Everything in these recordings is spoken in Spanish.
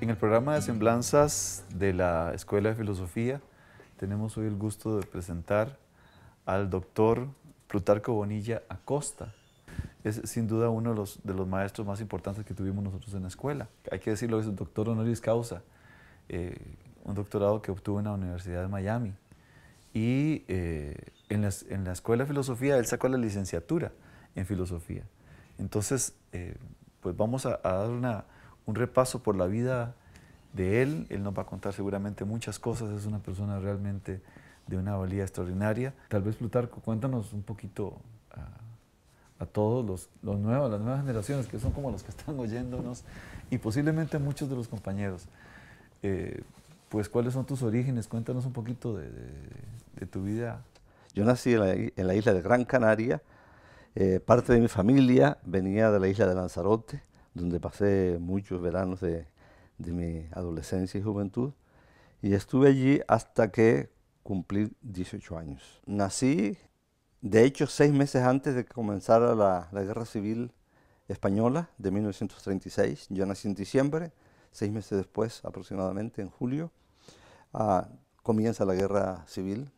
En el programa de Semblanzas de la Escuela de Filosofía tenemos hoy el gusto de presentar al doctor Plutarco Bonilla Acosta. Es sin duda uno de los maestros más importantes que tuvimos nosotros en la escuela. Hay que decirlo, es un doctor honoris causa, un doctorado que obtuvo en la Universidad de Miami. Y en la Escuela de Filosofía él sacó la licenciatura en Filosofía. Entonces, pues vamos a dar un repaso por la vida de él. Él nos va a contar seguramente muchas cosas. Es una persona realmente de una valía extraordinaria. Tal vez, Plutarco, cuéntanos un poquito a todos las nuevas generaciones, que son como los que están oyéndonos, y posiblemente muchos de los compañeros. Pues, ¿cuáles son tus orígenes? Cuéntanos un poquito de tu vida. Yo nací en la isla de Gran Canaria. Parte de mi familia venía de la isla de Lanzarote, donde pasé muchos veranos de mi adolescencia y juventud. Y estuve allí hasta que cumplí 18 años. Nací, de hecho, 6 meses antes de que comenzara la Guerra Civil Española de 1936. Yo nací en diciembre, 6 meses después, aproximadamente en julio, comienza la Guerra Civil.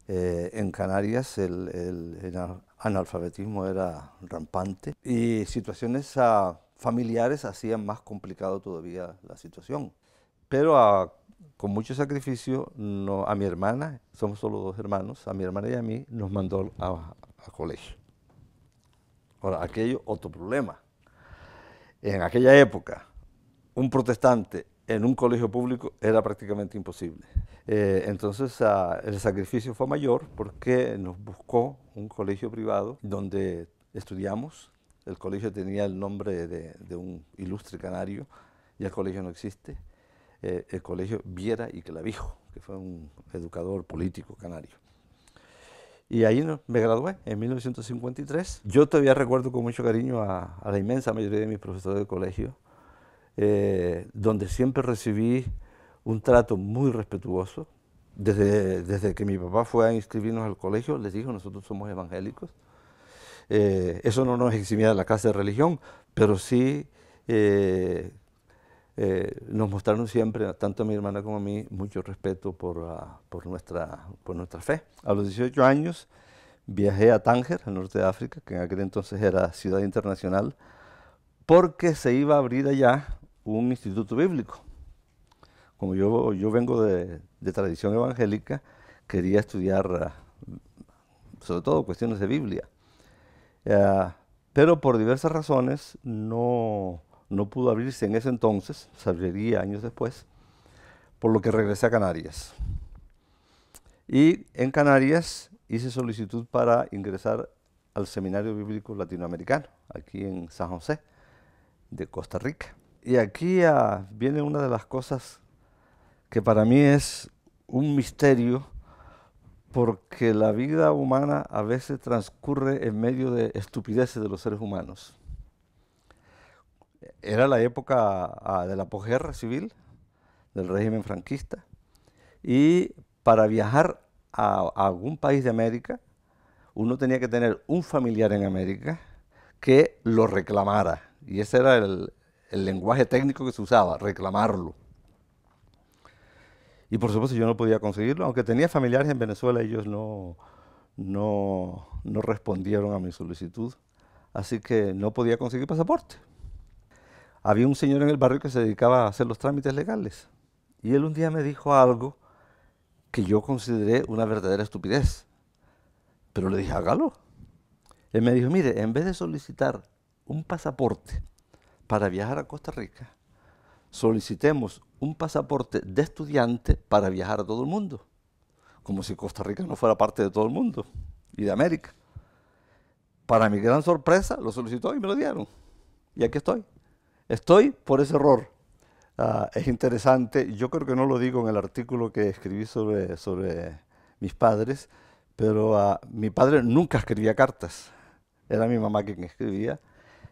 En Canarias el analfabetismo era rampante y situaciones familiares hacían más complicado todavía la situación. Pero con mucho sacrificio a mi hermana, somos solo 2 hermanos, a mi hermana y a mí nos mandó a colegio. Ahora, aquello otro problema. En aquella época, un protestante en un colegio público era prácticamente imposible. Entonces el sacrificio fue mayor porque nos buscó un colegio privado donde estudiamos. El colegio tenía el nombre de un ilustre canario, ya el colegio no existe. El colegio Viera y Clavijo, que fue un educador político canario. Y ahí me gradué en 1953. Yo todavía recuerdo con mucho cariño a la inmensa mayoría de mis profesores de colegio, donde siempre recibí un trato muy respetuoso. Desde que mi papá fue a inscribirnos al colegio, les dijo, nosotros somos evangélicos. Eso no nos eximía de la clase de religión, pero sí nos mostraron siempre, tanto a mi hermana como a mí, mucho respeto por nuestra fe. A los 18 años viajé a Tánger, al norte de África, que en aquel entonces era ciudad internacional, porque se iba a abrir allá un instituto bíblico. Como yo vengo de tradición evangélica, quería estudiar sobre todo cuestiones de Biblia. Pero por diversas razones no pudo abrirse en ese entonces, se abriría años después, por lo que regresé a Canarias. Y en Canarias hice solicitud para ingresar al Seminario Bíblico Latinoamericano, aquí en San José, de Costa Rica. Y aquí viene una de las cosas que para mí es un misterio, porque la vida humana a veces transcurre en medio de estupideces de los seres humanos. Era la época de la posguerra civil, del régimen franquista, y para viajar a algún país de América, uno tenía que tener un familiar en América que lo reclamara. Y ese era el lenguaje técnico que se usaba, reclamarlo. Y por supuesto yo no podía conseguirlo, aunque tenía familiares en Venezuela, ellos no respondieron a mi solicitud, así que no podía conseguir pasaporte. Había un señor en el barrio que se dedicaba a hacer los trámites legales, y él un día me dijo algo que yo consideré una verdadera estupidez, pero le dije, hágalo. Él me dijo, mire, en vez de solicitar un pasaporte para viajar a Costa Rica, solicitemos un pasaporte de estudiante para viajar a todo el mundo, como si Costa Rica no fuera parte de todo el mundo y de América. Para mi gran sorpresa, lo solicitó y me lo dieron. Y aquí estoy. Estoy por ese error. Es interesante, yo creo que no lo digo en el artículo que escribí sobre mis padres, pero mi padre nunca escribía cartas. Era mi mamá quien escribía.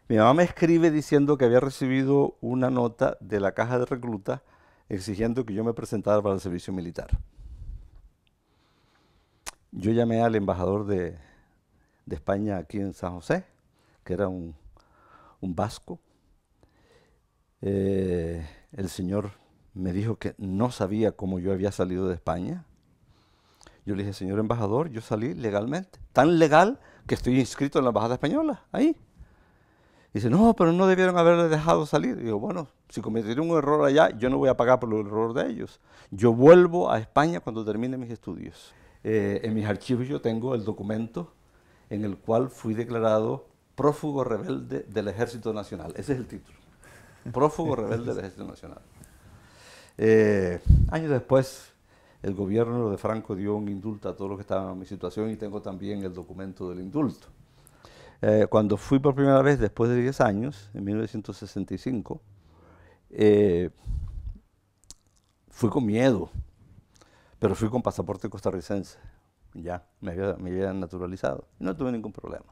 Mi mamá me escribe diciendo que había recibido una nota de la caja de recluta exigiendo que yo me presentara para el servicio militar. Yo llamé al embajador de España aquí en San José, que era un vasco. El señor me dijo que no sabía cómo yo había salido de España. Yo le dije, señor embajador, yo salí legalmente, tan legal que estoy inscrito en la embajada española, ahí. Dice, no, pero no debieron haberle dejado salir. Y digo, bueno, si cometieron un error allá, yo no voy a pagar por el error de ellos. Yo vuelvo a España cuando termine mis estudios. En mis archivos yo tengo el documento en el cual fui declarado prófugo rebelde del Ejército Nacional. Ese es el título. Prófugo rebelde del Ejército Nacional. Años después, el gobierno de Franco dio un indulto a todos los que estaban en mi situación y tengo también el documento del indulto. Cuando fui por primera vez después de 10 años, en 1965, fui con miedo, pero fui con pasaporte costarricense. Ya, me había naturalizado y no tuve ningún problema.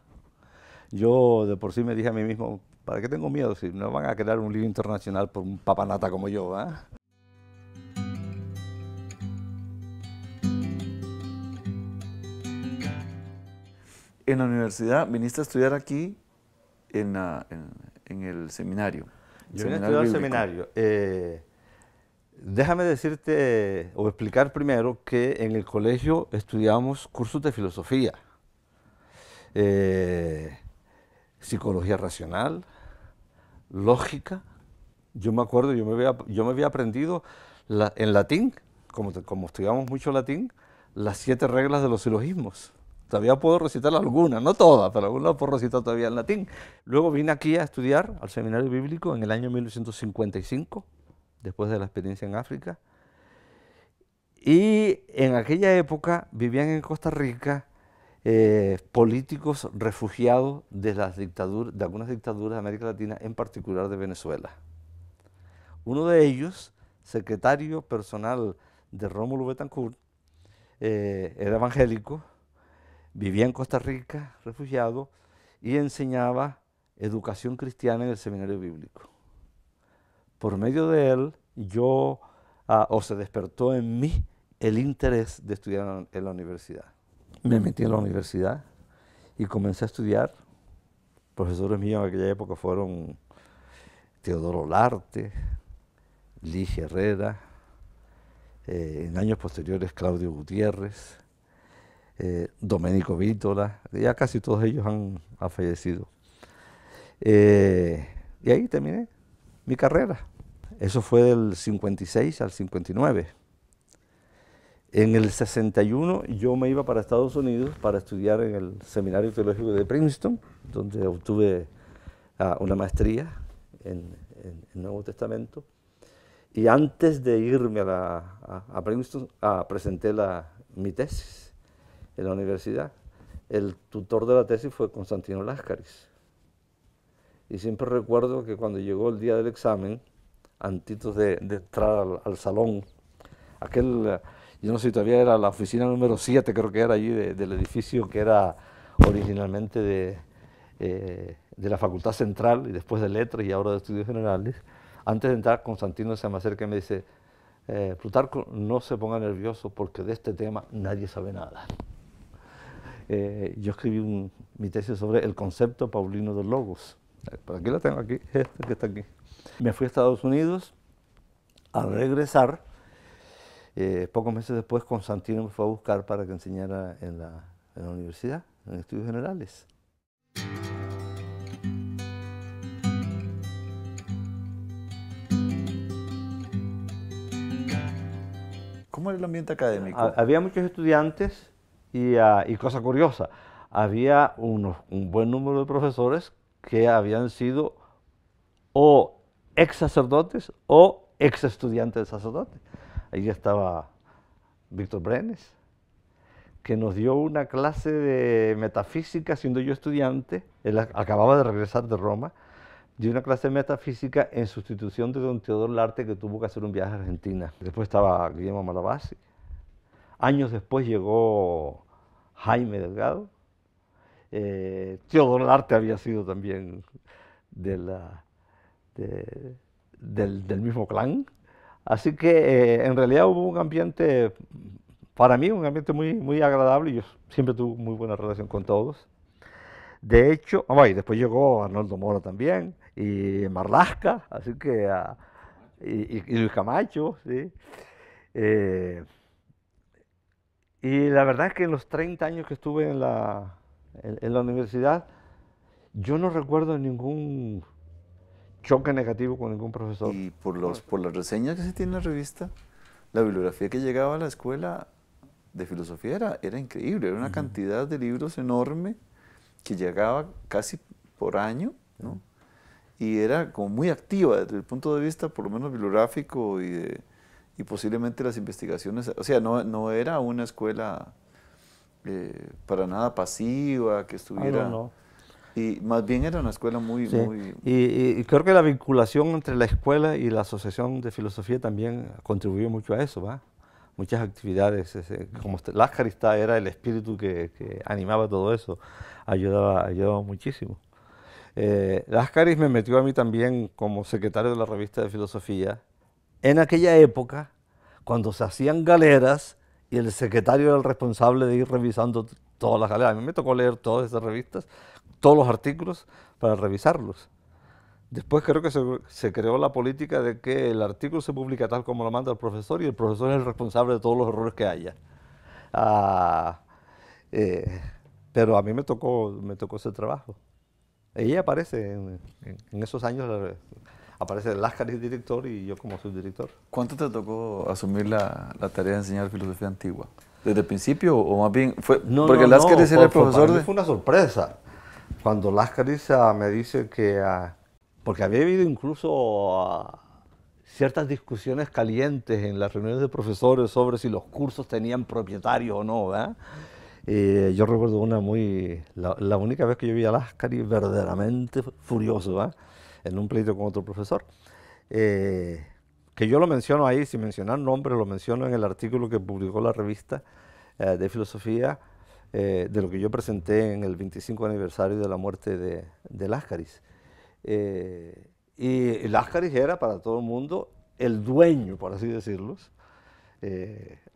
Yo de por sí me dije a mí mismo, ¿para qué tengo miedo si no van a crear un lío internacional por un papanata como yo? En la universidad, viniste a estudiar aquí en el seminario. Yo vine a estudiar al seminario. Déjame decirte o explicar primero que en el colegio estudiamos cursos de filosofía, psicología racional, lógica. Yo me acuerdo, yo me había aprendido en latín, como estudiamos mucho latín, las 7 reglas de los silogismos. Todavía puedo recitar algunas, no todas, pero algunas puedo recitar todavía en latín. Luego vine aquí a estudiar al seminario bíblico en el año 1955, después de la experiencia en África. Y en aquella época vivían en Costa Rica políticos refugiados de las dictaduras, de algunas dictaduras de América Latina, en particular de Venezuela. Uno de ellos, secretario personal de Rómulo Betancourt, era evangélico, vivía en Costa Rica, refugiado, y enseñaba educación cristiana en el seminario bíblico. Por medio de él, se despertó en mí el interés de estudiar en la universidad. Me metí en la universidad y comencé a estudiar. Profesores míos en aquella época fueron Teodoro Larte, Ligia Herrera, en años posteriores Claudio Gutiérrez, Domenico Vítola, ya casi todos ellos han fallecido. Y ahí terminé mi carrera. Eso fue del 56 al 59. En el 61 yo me iba para Estados Unidos para estudiar en el Seminario Teológico de Princeton, donde obtuve una maestría en Nuevo Testamento. Y antes de irme a Princeton, presenté mi tesis en la universidad. El tutor de la tesis fue Constantino Láscaris. Y siempre recuerdo que cuando llegó el día del examen, antes de entrar al salón, yo no sé si todavía era la oficina número 7, creo que era allí, del edificio que era originalmente de la Facultad Central y después de Letras y ahora de Estudios Generales. Antes de entrar, Constantino se me acerca y me dice, Plutarco, no se ponga nervioso porque de este tema nadie sabe nada. Yo escribí mi tesis sobre el concepto paulino del logos. Por aquí la tengo, aquí, que está aquí. Me fui a Estados Unidos. Al regresar, pocos meses después, Constantino me fue a buscar para que enseñara en la universidad, en Estudios Generales. ¿Cómo era el ambiente académico? Había muchos estudiantes y cosa curiosa, había un buen número de profesores que habían sido o ex sacerdotes o ex estudiantes de sacerdotes. Ahí estaba Víctor Brenes, que nos dio una clase de metafísica siendo yo estudiante. Él acababa de regresar de Roma, dio una clase de metafísica en sustitución de don Teodoro Larte, que tuvo que hacer un viaje a Argentina. Después estaba Guillermo Malabasi. Años después llegó Jaime Delgado. Teodoro Larte había sido también del mismo clan. Así que en realidad hubo un ambiente, para mí, un ambiente muy, muy agradable y yo siempre tuve muy buena relación con todos. De hecho, y después llegó Arnoldo Mora también y Marlaska, así que y Luis Camacho, ¿sí? Eh, y la verdad es que en los 30 años que estuve en la universidad, yo no recuerdo ningún choque negativo con ningún profesor. Y por las reseñas que se tiene en la revista, la bibliografía que llegaba a la escuela de filosofía era increíble, era una cantidad de libros enorme que llegaba casi por año, ¿no? Y era como muy activa desde el punto de vista, por lo menos bibliográfico y posiblemente las investigaciones. O sea, no era una escuela para nada pasiva, que estuviera... No. Y más bien era una escuela muy, Sí. muy... Y creo que la vinculación entre la escuela y la Asociación de Filosofía también contribuyó mucho a eso, ¿va? Muchas actividades, como Láscaris era el espíritu que animaba todo eso, ayudaba muchísimo. Láscaris me metió a mí también como secretario de la revista de filosofía en aquella época, cuando se hacían galeras y el secretario era el responsable de ir revisando todas las galeras. A mí me tocó leer todas esas revistas, todos los artículos para revisarlos. Después creo que se creó la política de que el artículo se publica tal como lo manda el profesor y el profesor es el responsable de todos los errores que haya. Ah, eh, pero a mí me tocó ese trabajo. Ella aparece en esos años, aparece Láscaris director y yo como subdirector. ¿Cuánto te tocó asumir la tarea de enseñar filosofía antigua? ¿Desde el principio o más bien fue porque Láscaris era el profesor para mí de...? fue una sorpresa. Cuando Láscaris me dice que... porque había habido incluso ciertas discusiones calientes en las reuniones de profesores sobre si los cursos tenían propietarios o no, ¿verdad? Yo recuerdo la única vez que yo vi a Láscaris verdaderamente furioso, ¿verdad? En un pleito con otro profesor. Que yo lo menciono ahí, sin mencionar nombres, lo menciono en el artículo que publicó la revista de filosofía, de lo que yo presenté en el 25 aniversario de la muerte de Láscaris. Y Láscaris era para todo el mundo el dueño, por así decirlo,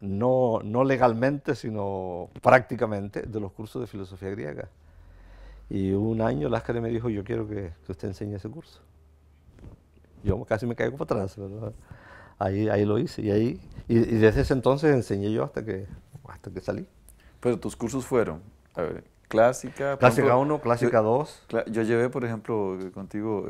no legalmente, sino prácticamente, de los cursos de filosofía griega. Y un año Láscaris me dijo, yo quiero que usted enseñe ese curso. Yo casi me caigo para atrás, ¿verdad? Ahí lo hice y desde ese entonces enseñé yo hasta que salí. Pero tus cursos fueron, a ver, clásica... Clásica 1, clásica 2. Yo llevé, por ejemplo, contigo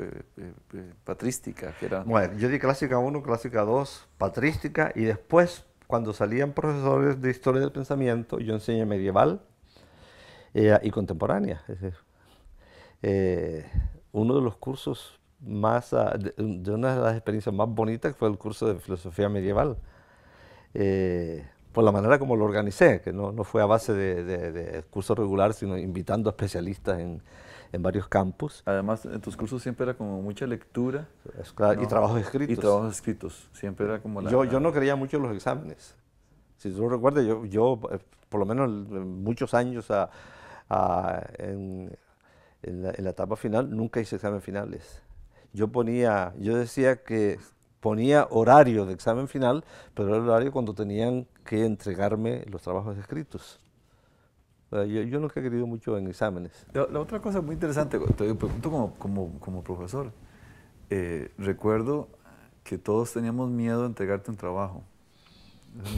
patrística, que era... Bueno, yo di clásica 1, clásica 2, patrística y después, cuando salían profesores de historia del pensamiento, yo enseñé medieval y contemporánea. Es decir, uno de los cursos más, de una de las experiencias más bonitas fue el curso de filosofía medieval. Por la manera como lo organicé, que no fue a base de curso regular, sino invitando a especialistas en varios campus. Además, en tus cursos siempre era como mucha lectura. Claro, ¿no? Y trabajos escritos. Y trabajos escritos, siempre era como Yo no creía mucho en los exámenes. Si tú lo recuerdas, yo por lo menos muchos años en la etapa final, nunca hice exámenes finales. Yo decía que ponía horario de examen final, pero era el horario cuando tenían que entregarme los trabajos escritos. Yo nunca he querido mucho en exámenes. La otra cosa muy interesante, te pregunto como profesor, recuerdo que todos teníamos miedo de entregarte un trabajo.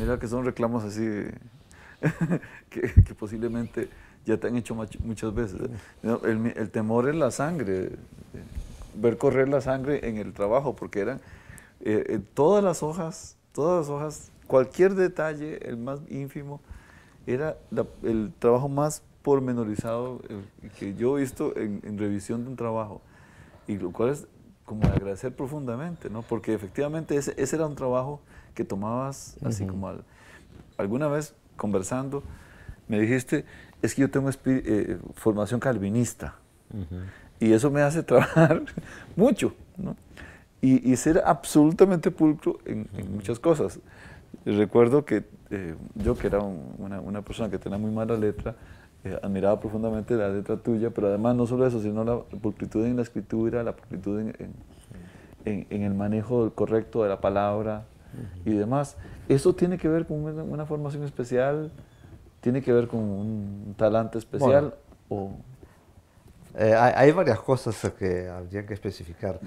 Mira que son reclamos así que posiblemente ya te han hecho muchas veces. El temor es la sangre, ver correr la sangre en el trabajo, porque eran todas las hojas, cualquier detalle, el más ínfimo, era el trabajo más pormenorizado que yo he visto en revisión de un trabajo, y lo cual es como de agradecer profundamente, ¿no? Porque efectivamente ese era un trabajo que tomabas así como alguna vez conversando, me dijiste, es que yo tengo formación calvinista, y eso me hace trabajar mucho, ¿no? Y ser absolutamente pulcro en muchas cosas. Recuerdo que yo, que era una persona que tenía muy mala letra, admiraba profundamente la letra tuya, pero además no solo eso, sino la pulcritud en la escritura, la pulcritud en el manejo correcto de la palabra y demás. ¿Eso tiene que ver con una formación especial? ¿Tiene que ver con un talante especial? Bueno, Hay varias cosas que habría que especificar.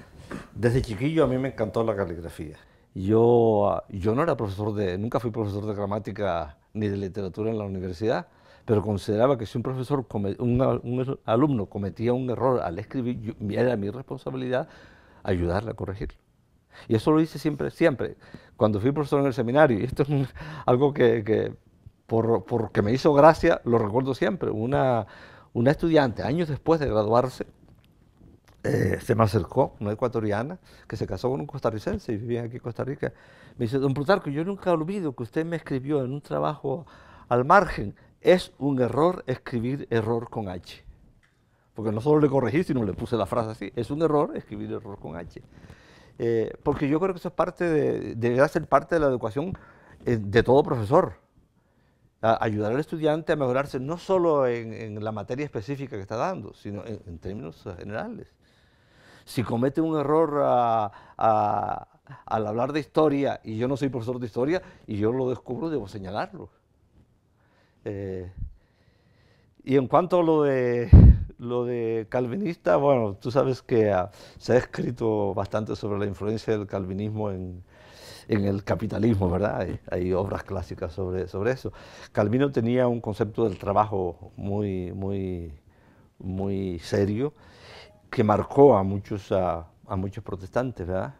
Desde chiquillo a mí me encantó la caligrafía. Yo no era profesor nunca fui profesor de gramática ni de literatura en la universidad, pero consideraba que si un profesor, un alumno cometía un error al escribir, era mi responsabilidad ayudarle a corregirlo. Y eso lo hice siempre, siempre. Cuando fui profesor en el seminario, y esto es algo que porque me hizo gracia, lo recuerdo siempre. Una estudiante, años después de graduarse, se me acercó, una ecuatoriana, que se casó con un costarricense y vivía aquí en Costa Rica. Me dice, don Plutarco, yo nunca olvido que usted me escribió en un trabajo al margen, es un error escribir error con H. Porque no solo le corregí, sino le puse la frase así, es un error escribir error con H. Porque yo creo que eso es debería ser parte de la educación de todo profesor. Ayudar al estudiante a mejorarse no solo en la materia específica que está dando, sino en términos generales. Si comete un error al hablar de historia y yo no soy profesor de historia y yo lo descubro, debo señalarlo. Y en cuanto a lo de calvinista, bueno, tú sabes que se ha escrito bastante sobre la influencia del calvinismo en el capitalismo, ¿verdad? Hay obras clásicas sobre eso. Calvino tenía un concepto del trabajo muy serio que marcó a muchos protestantes, ¿verdad?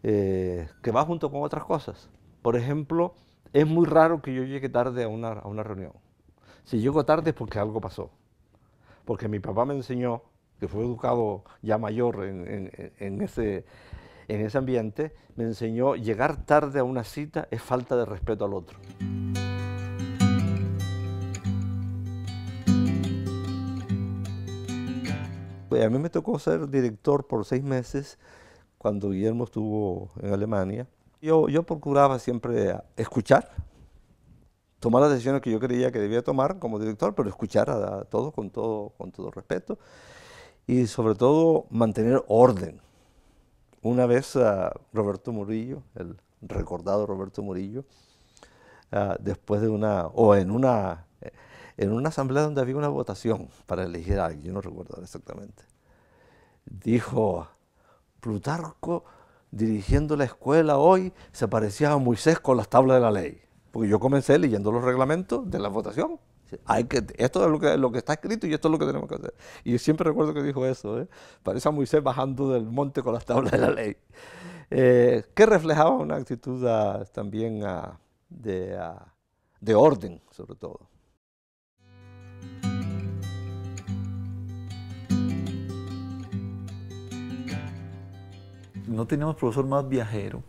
Que va junto con otras cosas. Por ejemplo, es muy raro que yo llegue tarde a una reunión. Si llego tarde es porque algo pasó. Porque mi papá me enseñó, que fue educado ya mayor en ese ambiente, me enseñó llegar tarde a una cita es falta de respeto al otro. Pues a mí me tocó ser director por 6 meses cuando Guillermo estuvo en Alemania. Yo procuraba siempre escuchar, tomar las decisiones que yo creía que debía tomar como director, pero escuchar a todos con todo respeto y sobre todo mantener orden. Una vez Roberto Murillo, el recordado Roberto Murillo, después de en una asamblea donde había una votación para elegir a alguien, yo no recuerdo exactamente, dijo, Plutarco dirigiendo la escuela hoy se parecía a Moisés con las tablas de la ley. Porque yo comencé leyendo los reglamentos de la votación. Esto es lo que está escrito y esto es lo que tenemos que hacer. Y yo siempre recuerdo que dijo eso, parece a Moisés bajando del monte con las tablas de la ley. Que reflejaba una actitud también de orden, sobre todo. No teníamos profesor más viajero.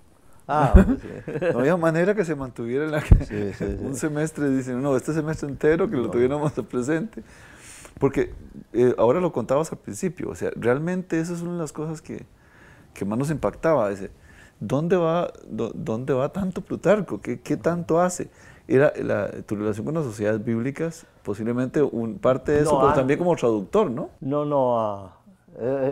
Sí. No había manera que se mantuviera en un semestre, dicen, no, este semestre entero que lo tuviéramos presente. Porque ahora lo contabas al principio, o sea, realmente esa es una de las cosas que más nos impactaba. Dice, ¿dónde va tanto Plutarco? ¿Qué tanto hace? Era tu relación con las sociedades bíblicas, posiblemente parte de eso, pero también como traductor, ¿no?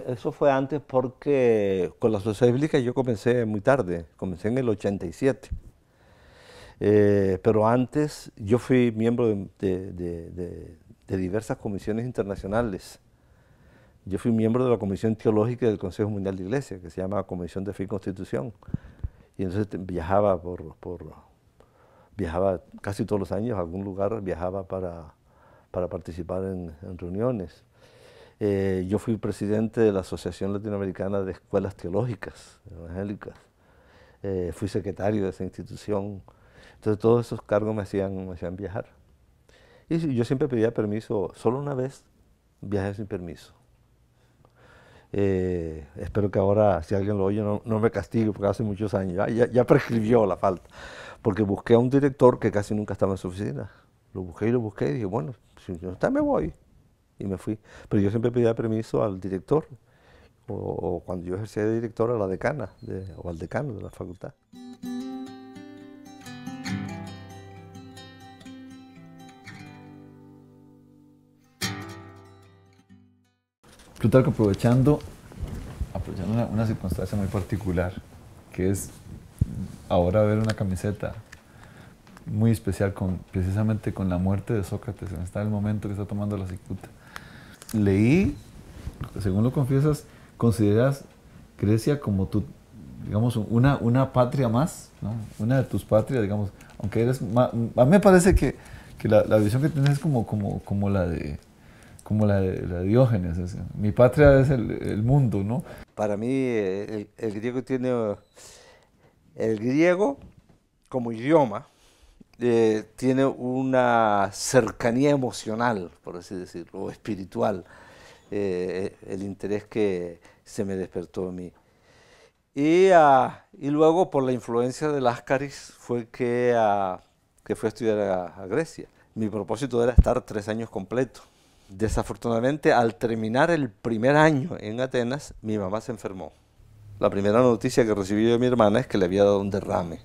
Eso fue antes porque con la sociedad bíblica yo comencé muy tarde, comencé en el 87. Pero antes yo fui miembro de diversas comisiones internacionales. Yo fui miembro de la Comisión Teológica del Consejo Mundial de Iglesia, que se llama Comisión de Fe y Constitución. Y entonces viajaba viajaba casi todos los años a algún lugar, viajaba para participar en reuniones. Yo fui presidente de la Asociación Latinoamericana de Escuelas Teológicas Evangélicas. Fui secretario de esa institución. Entonces todos esos cargos me hacían viajar. Y yo siempre pedía permiso, solo una vez viajé sin permiso. Espero que ahora, si alguien lo oye, no me castigue, porque hace muchos años, ya prescribió la falta. Porque busqué a un director que casi nunca estaba en su oficina. Lo busqué y dije, bueno, si no está, me voy. Y me fui. Pero yo siempre pedía permiso al director, o cuando yo ejercía de director, a la decana, o al decano de la facultad. Plutarco, aprovechando una circunstancia muy particular, que es ahora ver una camiseta muy especial precisamente con la muerte de Sócrates, en el momento que está tomando la cicuta. Leí según lo confiesas, consideras Grecia como tu, digamos, una patria más, ¿no? Una de tus patrias, digamos, aunque eres a mí me parece que la visión que tienes es como la de Diógenes, mi patria es el mundo, ¿no? Para mí el griego tiene, el griego como idioma tiene una cercanía emocional, por así decirlo, o espiritual, el interés que se me despertó en mí. Y luego por la influencia de Láscaris fue que fui a estudiar a Grecia. Mi propósito era estar 3 años completos. Desafortunadamente, al terminar el primer año en Atenas, mi mamá se enfermó. La primera noticia que recibí de mi hermana es que le había dado un derrame.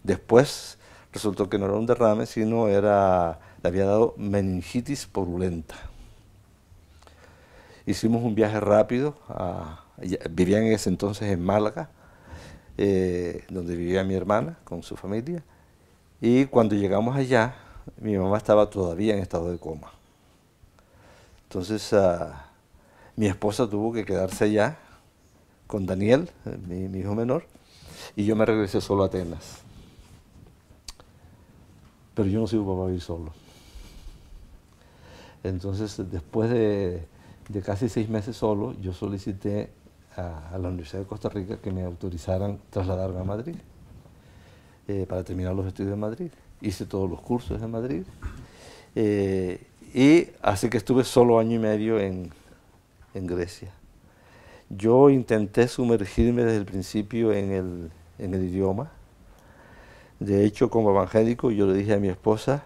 Después resultó que no era un derrame, sino le había dado meningitis purulenta. Hicimos un viaje rápido, vivía en ese entonces en Málaga, donde vivía mi hermana con su familia, y cuando llegamos allá, mi mamá estaba todavía en estado de coma. Entonces mi esposa tuvo que quedarse allá con Daniel, mi hijo menor, y yo me regresé solo a Atenas. Pero yo no soy papá vivir solo. Entonces, después de casi 6 meses solo, yo solicité a la Universidad de Costa Rica que me autorizaran trasladarme a Madrid para terminar los estudios en Madrid. Hice todos los cursos en Madrid y así que estuve solo 1 año y medio en Grecia. Yo intenté sumergirme desde el principio en el idioma. De hecho, como evangélico, yo le dije a mi esposa,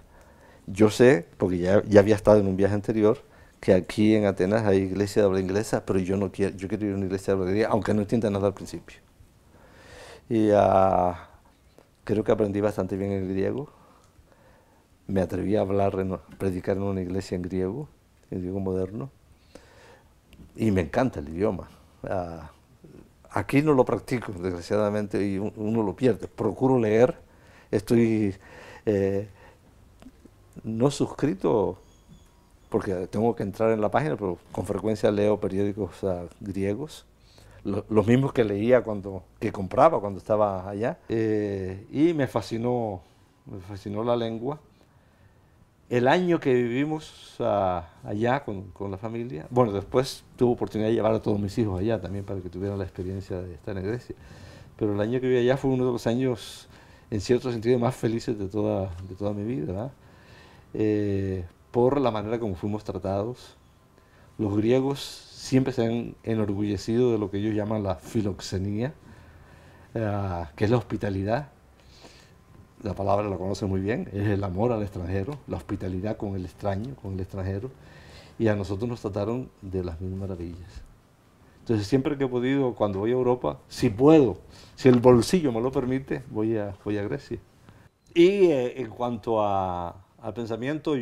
yo sé, porque ya había estado en un viaje anterior, que aquí en Atenas hay iglesia de habla inglesa, pero yo quiero ir a una iglesia de habla griega, aunque no entienda nada al principio. Y creo que aprendí bastante bien el griego. Me atreví a predicar en una iglesia en griego moderno, y me encanta el idioma. Aquí no lo practico, desgraciadamente, y uno lo pierde. Procuro leer, estoy no suscrito porque tengo que entrar en la página, pero con frecuencia leo periódicos griegos, los mismos que leía que compraba cuando estaba allá, y me fascinó la lengua. El año que vivimos allá con la familia, bueno, después tuve oportunidad de llevar a todos mis hijos allá también para que tuvieran la experiencia de estar en Grecia, pero el año que viví allá fue uno de los años, en cierto sentido, más felices de toda mi vida, ¿verdad? Por la manera como fuimos tratados. Los griegos siempre se han enorgullecido de lo que ellos llaman la filoxenía, que es la hospitalidad. La palabra la conocen muy bien, es el amor al extranjero, la hospitalidad con el extraño, con el extranjero, y a nosotros nos trataron de las mil maravillas. Entonces siempre que he podido, cuando voy a Europa, si puedo, si el bolsillo me lo permite, voy a Grecia. Y en cuanto al pensamiento,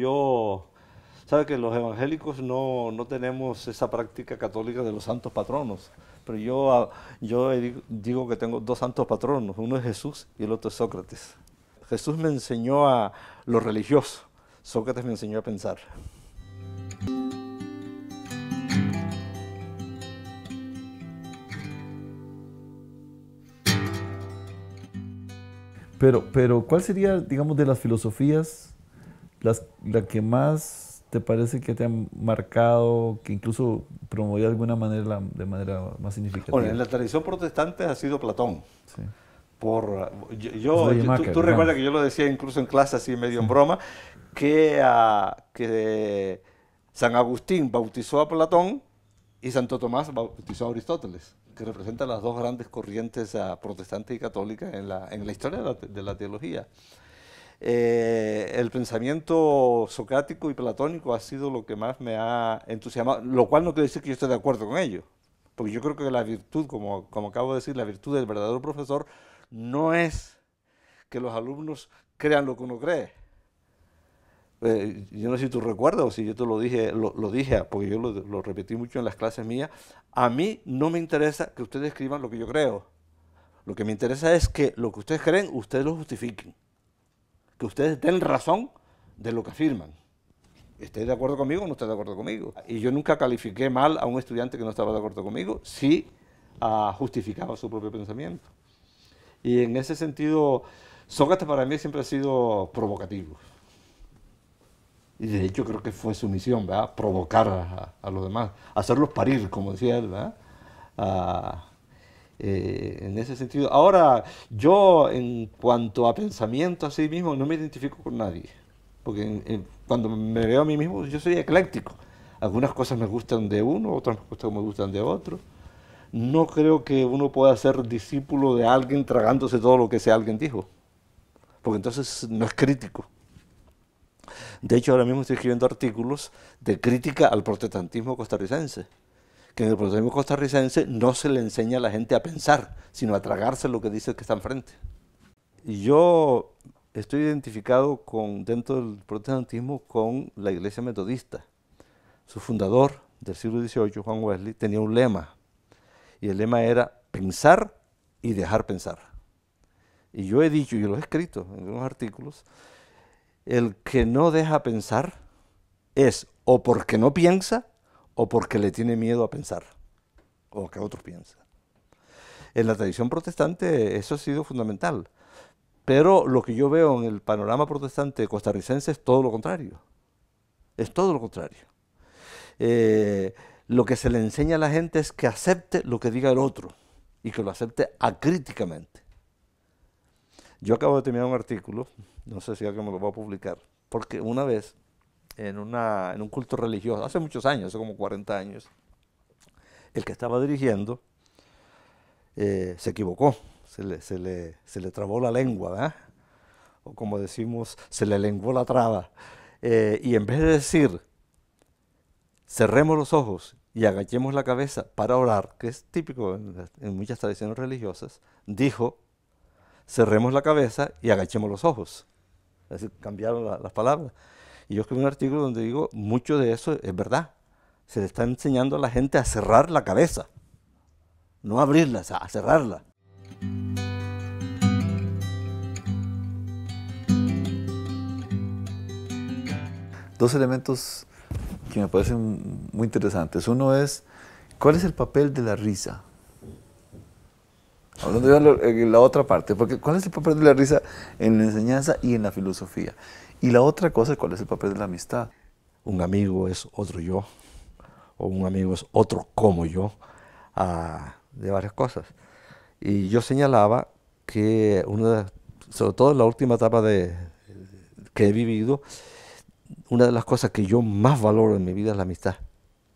sabe que los evangélicos no tenemos esa práctica católica de los santos patronos, pero yo digo que tengo 2 santos patronos, uno es Jesús y el otro es Sócrates. Jesús me enseñó a lo religioso, Sócrates me enseñó a pensar. Pero ¿cuál sería, digamos, de las filosofías la que más te parece que te ha marcado, que incluso promovió de alguna manera, de manera más significativa? Bueno, en la tradición protestante ha sido Platón. Sí. Tú recuerdas que yo lo decía incluso en clase, así medio en broma, que San Agustín bautizó a Platón y Santo Tomás bautizó a Aristóteles, que representan las 2 grandes corrientes protestantes y católicas en la historia de la teología. El pensamiento socrático y platónico ha sido lo que más me ha entusiasmado, lo cual no quiere decir que yo esté de acuerdo con ello, porque yo creo que la virtud, como acabo de decir, la virtud del verdadero profesor no es que los alumnos crean lo que uno cree. Yo no sé si tú recuerdas o si yo te lo dije, porque yo lo repetí mucho en las clases mías. A mí no me interesa que ustedes escriban lo que yo creo. Lo que me interesa es que lo que ustedes creen, ustedes lo justifiquen. Que ustedes den razón de lo que afirman. esté de acuerdo conmigo o no esté de acuerdo conmigo. Y yo nunca califiqué mal a un estudiante que no estaba de acuerdo conmigo, si justificaba su propio pensamiento. Y en ese sentido, Sócrates para mí siempre ha sido provocativo. Y de hecho creo que fue su misión, ¿verdad? Provocar a los demás, hacerlos parir, como decía él, ¿verdad? En ese sentido. Ahora, yo en cuanto a pensamiento así mismo, no me identifico con nadie. Porque cuando me veo a mí mismo, yo soy ecléctico. Algunas cosas me gustan de uno, otras cosas me gustan de otro. No creo que uno pueda ser discípulo de alguien tragándose todo lo que ese alguien dijo. Porque entonces no es crítico. De hecho, ahora mismo estoy escribiendo artículos de crítica al protestantismo costarricense. Que en el protestantismo costarricense no se le enseña a la gente a pensar, sino a tragarse lo que dice el que está enfrente. Y yo estoy identificado dentro del protestantismo con la Iglesia Metodista. Su fundador del siglo XVIII, Juan Wesley, tenía un lema. Y el lema era pensar y dejar pensar. Y yo he dicho, y lo he escrito en unos artículos, el que no deja pensar es o porque no piensa o porque le tiene miedo a pensar, o que otros piensan. En la tradición protestante eso ha sido fundamental, pero lo que yo veo en el panorama protestante costarricense es todo lo contrario. Es todo lo contrario. Lo que se le enseña a la gente es que acepte lo que diga el otro y que lo acepte acríticamente. Yo acabo de terminar un artículo, no sé si alguien me lo va a publicar, porque una vez en un culto religioso, hace muchos años, hace como 40 años, el que estaba dirigiendo se equivocó, se le trabó la lengua, ¿verdad? O como decimos, se le lenguó la traba. Y en vez de decir, cerremos los ojos y agachemos la cabeza para orar, que es típico en muchas tradiciones religiosas, dijo, cerremos la cabeza y agachemos los ojos. Es decir, cambiaron las palabras. Y yo escribí un artículo donde digo, mucho de eso es verdad. Se le está enseñando a la gente a cerrar la cabeza, no abrirla, a cerrarla. Dos elementos que me parecen muy interesantes. Uno es, ¿cuál es el papel de la risa? Hablando de la otra parte, porque ¿cuál es el papel de la risa en la enseñanza y en la filosofía? Y la otra cosa, ¿cuál es el papel de la amistad? Un amigo es otro yo, o un amigo es otro como yo, de varias cosas. Y yo señalaba que sobre todo en la última etapa que he vivido, una de las cosas que yo más valoro en mi vida es la amistad,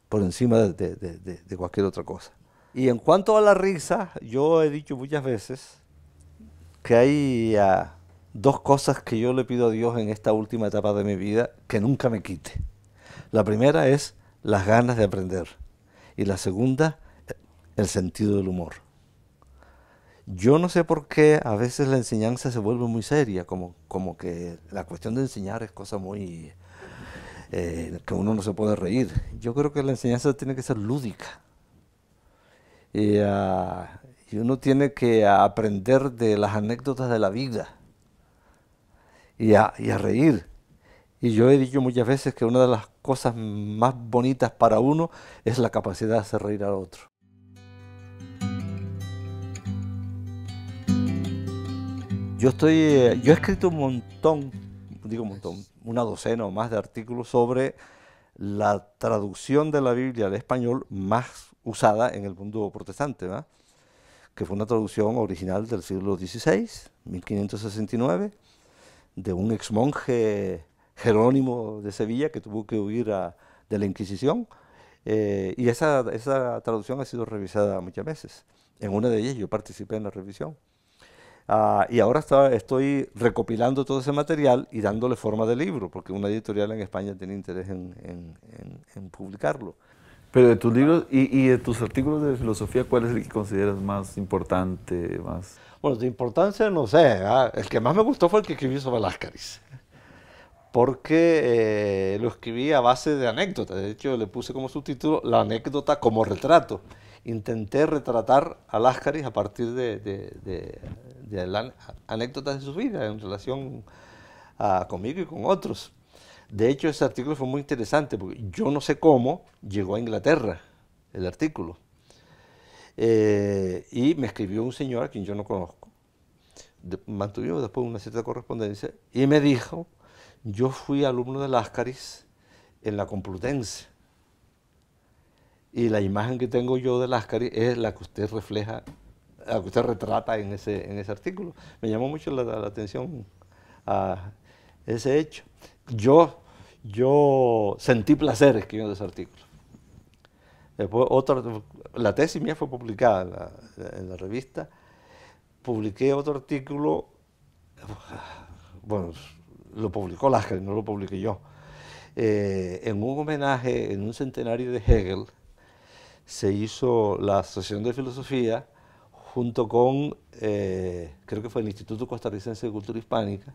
por encima de cualquier otra cosa. Y en cuanto a la risa, yo he dicho muchas veces que hay dos cosas que yo le pido a Dios en esta última etapa de mi vida que nunca me quite. La primera es las ganas de aprender y la segunda, el sentido del humor. Yo no sé por qué a veces la enseñanza se vuelve muy seria, como que la cuestión de enseñar es cosa muy... que uno no se puede reír. Yo creo que la enseñanza tiene que ser lúdica. Y uno tiene que aprender de las anécdotas de la vida y a reír. Y yo he dicho muchas veces que una de las cosas más bonitas para uno es la capacidad de hacer reír al otro. Yo he escrito un montón, digo un montón, una docena o más de artículos sobre la traducción de la Biblia al español más usada en el mundo protestante, ¿verdad? Que fue una traducción original del siglo XVI, 1569, de un exmonje Jerónimo de Sevilla que tuvo que huir de la Inquisición, y esa traducción ha sido revisada muchas veces. En una de ellas yo participé en la revisión. Y ahora estoy recopilando todo ese material y dándole forma de libro, porque una editorial en España tiene interés en publicarlo. Pero de tus libros y de tus artículos de filosofía, ¿cuál es el que consideras más importante? Bueno, de importancia no sé, el que más me gustó fue el que escribí sobre Láscaris, porque lo escribí a base de anécdotas. De hecho, le puse como subtítulo la anécdota como retrato. Intenté retratar a Láscaris a partir de las anécdotas de su vida en relación conmigo y con otros. De hecho, ese artículo fue muy interesante porque yo no sé cómo llegó a Inglaterra el artículo. Y me escribió un señor a quien yo no conozco. Mantuvimos después una cierta correspondencia y me dijo, yo fui alumno de Láscaris en la Complutense. Y la imagen que tengo yo de Láscaris es la que usted refleja, la que usted retrata en ese artículo. Me llamó mucho la atención a ese hecho. Yo sentí placer escribiendo ese artículo. Después, la tesis mía fue publicada en la revista. Publiqué otro artículo, bueno, lo publicó Láscaris, no lo publiqué yo, en un homenaje, en un centenario de Hegel. Se hizo la Asociación de Filosofía junto con, creo que fue el Instituto Costarricense de Cultura Hispánica,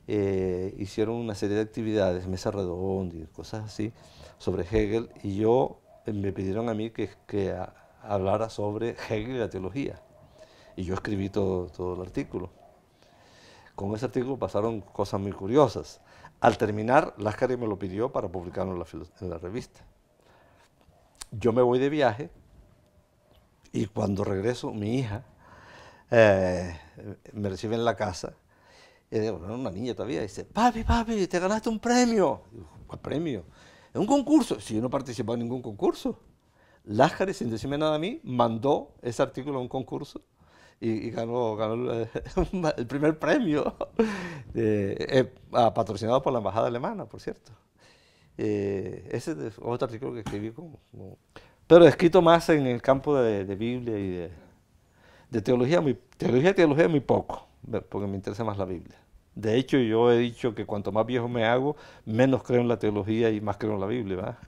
hicieron una serie de actividades, mesa redonda y cosas así, sobre Hegel, y me pidieron a mí que hablara sobre Hegel y la teología. Y yo escribí todo el artículo. Con ese artículo pasaron cosas muy curiosas. Al terminar, Láscaris me lo pidió para publicarlo en la revista. Yo me voy de viaje y cuando regreso, mi hija me recibe en la casa. Y digo, era una niña todavía, y dice, papi, te ganaste un premio. Digo, ¿cuál premio? ¿En un concurso? Si yo no participé en ningún concurso. Láscaris, sin decirme nada a mí, mandó ese artículo a un concurso y ganó el primer premio, patrocinado por la embajada alemana, por cierto. Ese es otro artículo que escribí, pero escrito más en el campo de Biblia y de teología, teología muy poco, porque me interesa más la Biblia. De hecho, yo he dicho que cuanto más viejo me hago, menos creo en la teología y más creo en la Biblia, ¿verdad?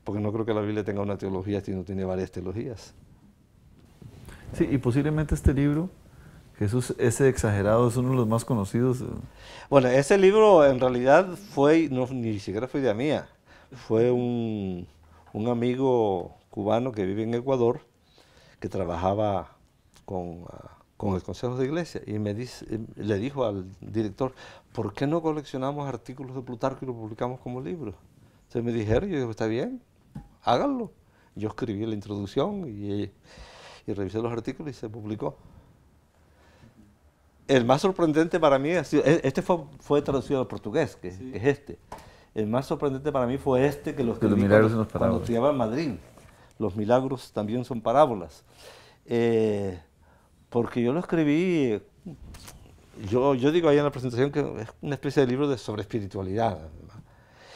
Porque no creo que la Biblia tenga una teología si no tiene varias teologías. Sí, y posiblemente este libro, Jesús ese exagerado, es uno de los más conocidos. Bueno, ese libro en realidad ni siquiera fue idea mía. Fue un amigo cubano que vive en Ecuador, que trabajaba con el Consejo de Iglesia, y le dijo al director, ¿por qué no coleccionamos artículos de Plutarco y los publicamos como libros? Entonces me dijeron, yo dije, está bien, háganlo. Yo escribí la introducción y revisé los artículos y se publicó. El más sorprendente para mí, este fue traducido al portugués, que es este. El más sorprendente para mí fue que lo escribí cuando estudiaba en Madrid. Los milagros también son parábolas. Porque yo lo escribí, yo digo ahí en la presentación que es una especie de libro sobre espiritualidad.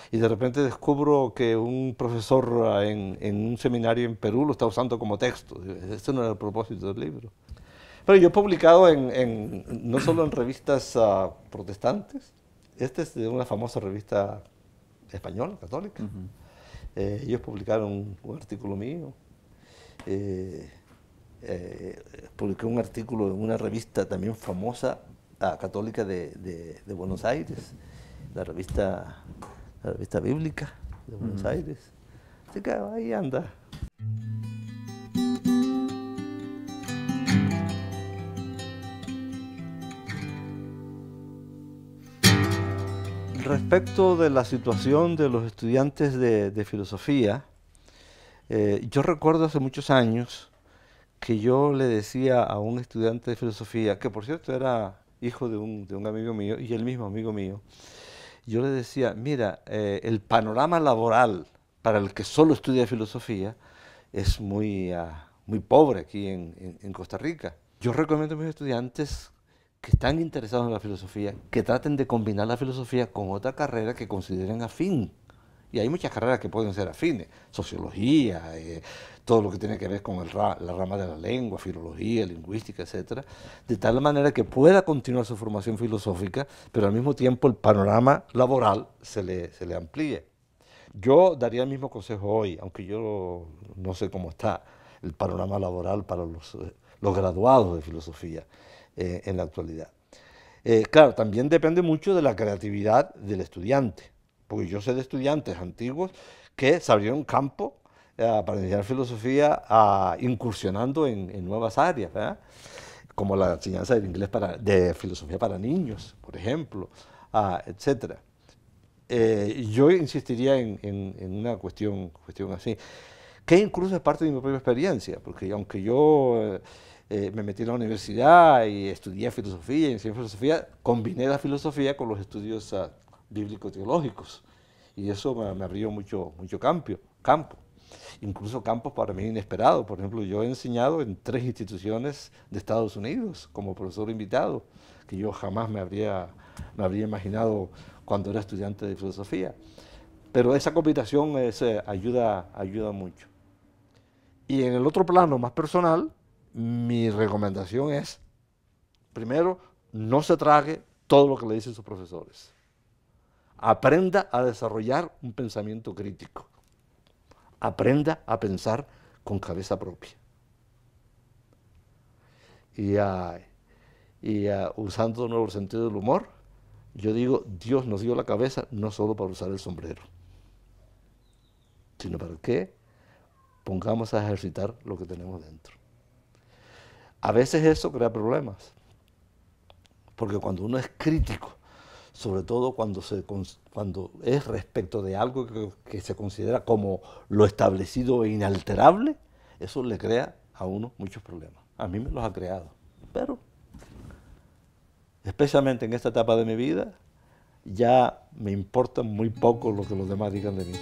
Y de repente descubro que un profesor en un seminario en Perú lo está usando como texto. Este no era el propósito del libro. Pero yo he publicado no solo en revistas protestantes, este es de una famosa revista española, católica. Ellos publicaron un artículo mío. Publiqué un artículo en una revista también famosa, católica de Buenos Aires, la revista bíblica de Buenos Aires. Así que ahí anda. Respecto de la situación de los estudiantes de filosofía, yo recuerdo hace muchos años que yo le decía a un estudiante de filosofía, que por cierto era hijo de un amigo mío y el mismo amigo mío, yo le decía, mira, el panorama laboral para el que solo estudia filosofía es muy pobre aquí en Costa Rica. Yo recomiendo a mis estudiantes que están interesados en la filosofía, que traten de combinar la filosofía con otra carrera que consideren afín. Y hay muchas carreras que pueden ser afines, sociología, todo lo que tiene que ver con la rama de la lengua, filología, lingüística, etc. De tal manera que pueda continuar su formación filosófica, pero al mismo tiempo el panorama laboral se le amplíe. Yo daría el mismo consejo hoy, aunque yo no sé cómo está el panorama laboral para los graduados de filosofía en la actualidad. Claro, también depende mucho de la creatividad del estudiante, porque yo sé de estudiantes antiguos que se abrieron campo para enseñar filosofía incursionando en nuevas áreas, ¿verdad? Como la enseñanza de filosofía para niños, por ejemplo, etc. yo insistiría en una cuestión así, que incluso es parte de mi propia experiencia, porque aunque yo me metí en la universidad y estudié filosofía, y en filosofía, combiné la filosofía con los estudios bíblico-teológicos, y eso me abrió mucho campo, incluso campos para mí inesperados. Por ejemplo, yo he enseñado en 3 instituciones de Estados Unidos como profesor invitado, que yo jamás me habría imaginado cuando era estudiante de filosofía. Pero esa combinación ayuda mucho. Y en el otro plano más personal, mi recomendación es, primero, no se trague todo lo que le dicen sus profesores. Aprenda a desarrollar un pensamiento crítico. Aprenda a pensar con cabeza propia. Usando de nuevo el sentido del humor, yo digo, Dios nos dio la cabeza no solo para usar el sombrero, sino para que pongamos a ejercitar lo que tenemos dentro. A veces eso crea problemas, porque cuando uno es crítico, sobre todo cuando es respecto de algo que se considera como lo establecido e inalterable, eso le crea a uno muchos problemas. A mí me los ha creado, pero especialmente en esta etapa de mi vida, ya me importa muy poco lo que los demás digan de mí.